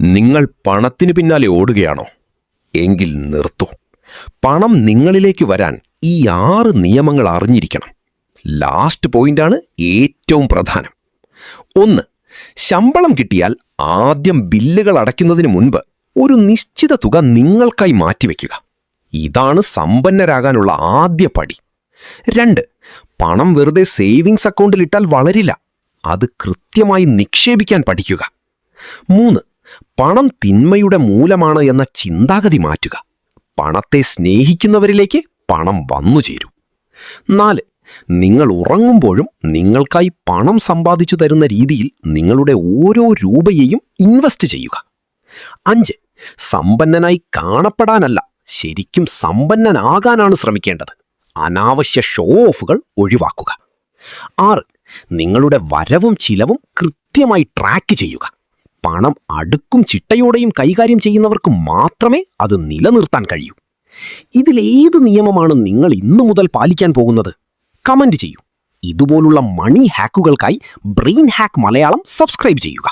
നിങ്ങൾ പണത്തിന് പിന്നാലെ ഓടുകയാണോ? എങ്കിൽ നിർത്തൂ. പണം നിങ്ങളിലേക്ക് വരാൻ ഈ 6 നിയമങ്ങൾ അറിഞ്ഞിരിക്കണം. ലാസ്റ്റ് പോയിന്റാണ് ഏറ്റവും പ്രധാനം. 1. ശമ്പളം കിട്ടിയാൽ ആദ്യം ബില്ലുകൾ അടയ്ക്കുന്നതിന് മുൻപ് ഒരു നിശ്ചിത തുക നിങ്ങൾക്കായി മാറ്റിവെക്കുക. ഇതാണ് സമ്പന്നരാകാനുള്ള ആദ്യ പടി. 2. പണം വെറുതെ സേവിങ്സ് അക്കൗണ്ടിൽ ഇട്ടാൽ വളരില്ല. അത് കൃത്യമായി നിക്ഷേപിക്കാൻ പഠിക്കുക. 3. പണം തിന്മയുടെ മൂലമാണ് എന്ന ചിന്താഗതി മാറ്റുക. പണത്തെ സ്നേഹിക്കുന്നവരിലേക്ക് പണം വന്നുചേരും. 4. നിങ്ങൾ ഉറങ്ങുമ്പോഴും നിങ്ങൾക്കായി പണം സമ്പാദിച്ചു തരുന്ന രീതിയിൽ നിങ്ങളുടെ ഓരോ രൂപയെയും ഇൻവെസ്റ്റ് ചെയ്യുക. 5. സമ്പന്നനായി കാണപ്പെടാനല്ല, ശരിക്കും സമ്പന്നനാകാനാണ് ശ്രമിക്കേണ്ടത്. അനാവശ്യ ഷോ ഓഫുകൾ ഒഴിവാക്കുക. 6. നിങ്ങളുടെ വരവും ചിലവും കൃത്യമായി ട്രാക്ക് ചെയ്യുക. പണം അടുക്കും ചിട്ടയോടെയും കൈകാര്യം ചെയ്യുന്നവർക്ക് മാത്രമേ അത് നിലനിർത്താൻ കഴിയൂ. ഇതിലേതു നിയമമാണ് നിങ്ങൾ ഇന്നു മുതൽ പാലിക്കാൻ പോകുന്നത്? കമന്റ് ചെയ്യൂ. ഇതുപോലുള്ള മണി ഹാക്കുകൾക്കായി ബ്രെയിൻ ഹാക്ക് മലയാളം സബ്സ്ക്രൈബ് ചെയ്യുക.